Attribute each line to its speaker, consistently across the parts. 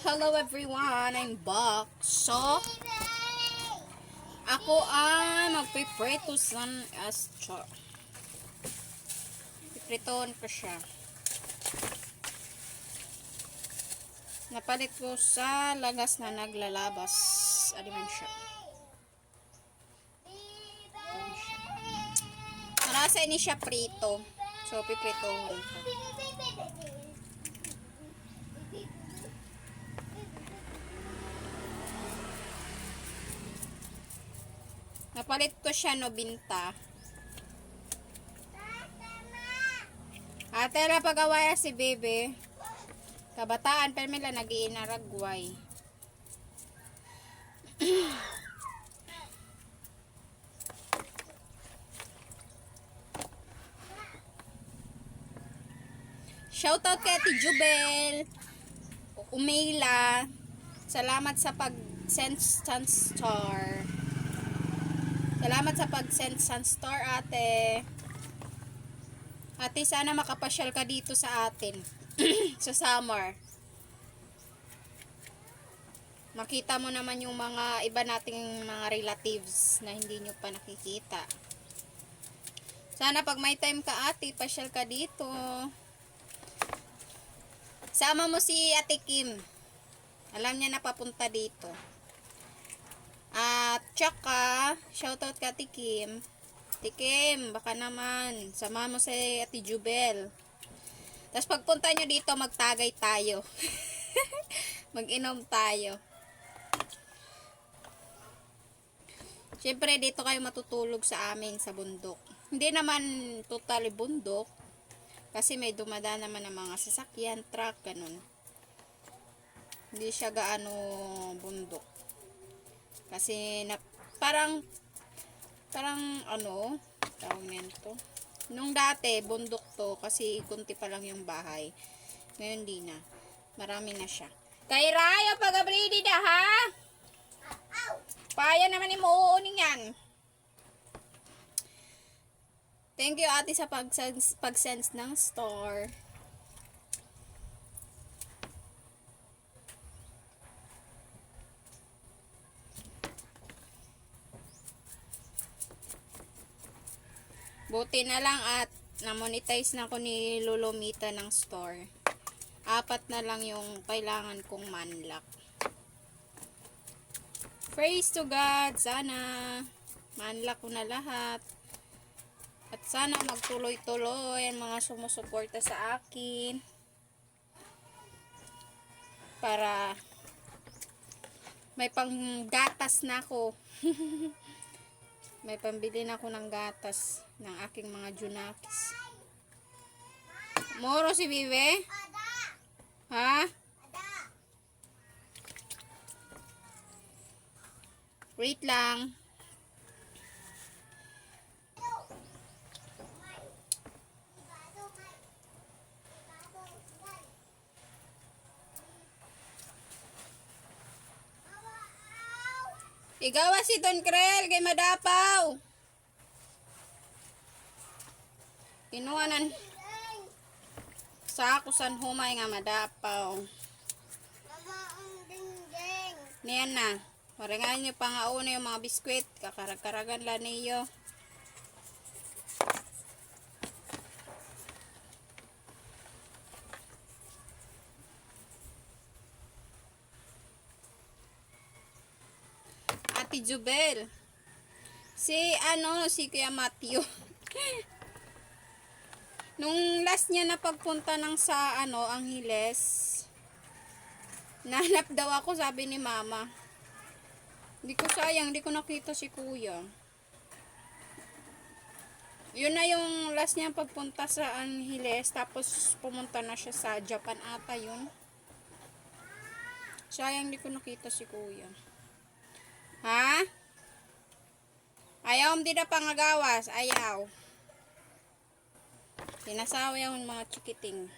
Speaker 1: Hello everyone, I'm back. So, ako ay magpiprito sa astro. Pipritoon ko siya. Napalit ko sa lagas na naglalabas. Aliman siya. Narasa ini siya prito. So, pipritoon ko. Napalit ko siya no binta. Ate la pagawaya si bebe. Kabataan pero mila nagiinaragway. Shoutout kay Ate Jubel. Umayla. Salamat sa pag-send star. Salamat sa pag-send star, ate. Ate, sana makapasyal ka dito sa atin. Sa summer. Makita mo naman yung mga iba nating mga relatives na hindi nyo pa nakikita. Sana pag may time ka, ate, pasyal ka dito. Sama mo si Ate Kim. Alam niya na papunta dito. At tsaka, shoutout ka Ate Kim. Ate Kim, baka naman, sama mo si Ate Jubel. Tapos pagpunta nyo dito, magtagay tayo. Mag-inom tayo. Siyempre, dito kayo matutulog sa amin sa bundok. Hindi naman totally bundok. Kasi may dumadaan naman ng mga sasakyan, truck, ganun. Hindi siya gaano bundok. Kasi na, parang ano, tawag nito. Nung dati, bundok to, kasi kunti pa lang yung bahay. Ngayon di na. Marami na siya. Kay Raya, pag-abridi na, ha? Paya naman yung muuuning yan. Thank you, ate, sa pag-sense ng store. Buti na lang at na-monetize na ko ni Lolomita ng store. 4 na lang yung kailangan kong manlock. Praise to God. Sana manlock ko na lahat. At sana magtuloy-tuloy ang mga sumusuporta sa akin. Para may panggatas na ako. May pambili na ako ng gatas ng aking mga junakis. Moro si Vive? Ha? Wait lang. Igawa si Don Krel kay madapaw. Kinuhanan sa ako san humay nga madapaw. Niyan na. Maringan nyo pangauna yung mga biskwit. Kakarag-karagan lang niyo. Ate Jubel. Si Kuya Matthew. Nung last niya na pagpunta ng sa Angeles, nahanap daw ako, sabi ni mama. Hindi ko nakita si kuya. Yun na yung last niya pagpunta sa Angeles, tapos pumunta na siya sa Japan ata yun. Sayang hindi ko nakita si kuya. Ha? Ayaw hindi na pangagawas. Ayaw. Tinasawa yung mga chikiting.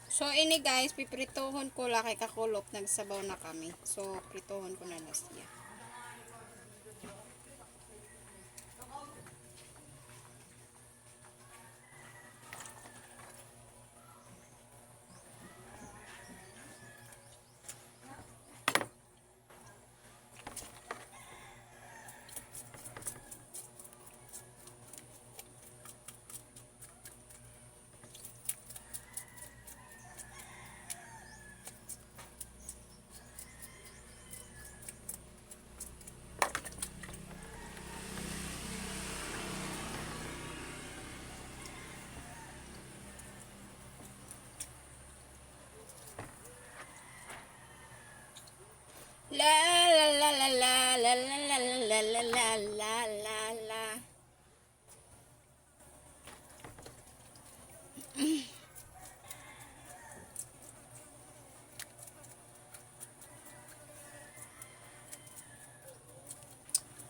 Speaker 1: So, ini guys, piprituhon ko lang kay kakulop. Nagsabaw na kami. So, prituhon ko na siya. La la la la la la la la la la la la la la.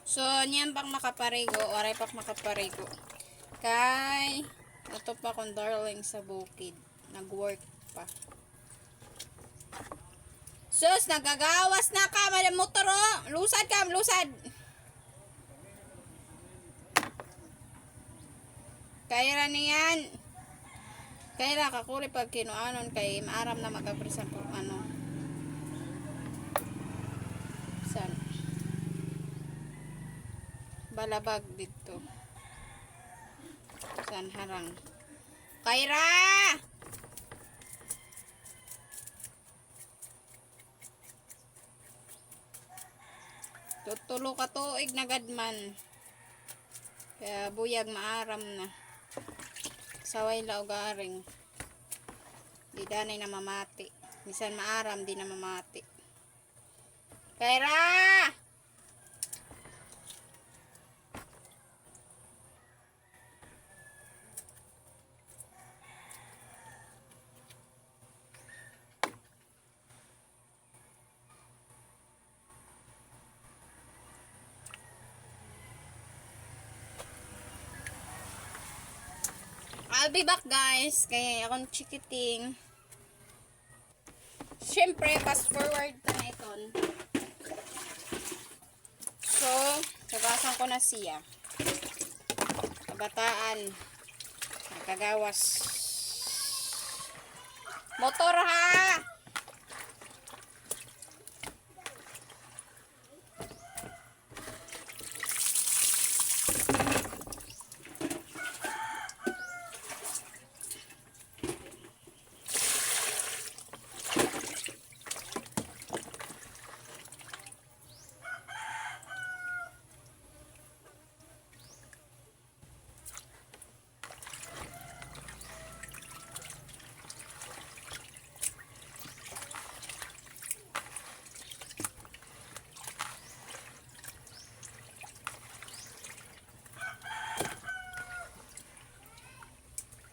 Speaker 1: So, niyan pang makaparigo, oray pak makaparigo. Kay, ito pa kong darling sa bukid. Nag-work pa. Sus, nagagawas na ka, madam motor, oh. Lusad ka, lusad. Kaya niyan. Kaya kakuli pag kinuanon kay maaram na magabrisan po ano. San? Balabag dito. San harang. Kaira! Tutulo ka tuig na gadman. Kaya buyag maaram na. Saway lao garing. Di danay na mamati. Misan maaram di na mamati. Kaira! I'll be back guys. Kaya akong chikiting. Siyempre, fast forward na iton. So, sabasan ko na siya. Kabataan. Nakagawas. Motor ha!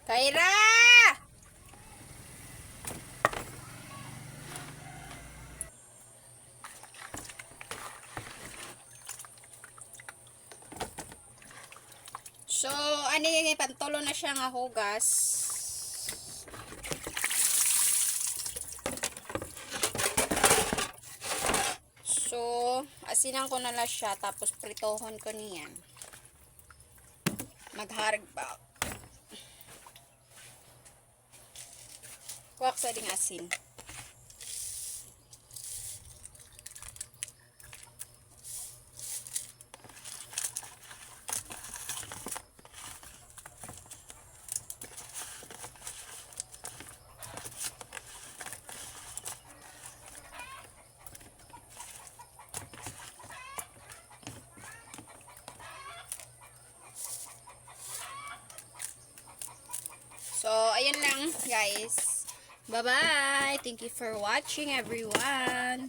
Speaker 1: Kaira! So, ani pantulo na siya nga hugas. So, asinan ko na lang siya tapos pritohon ko niyan. Magharag pa. Kuwak sa ding asin. So, ayan lang guys. Bye-bye. Thank you for watching everyone.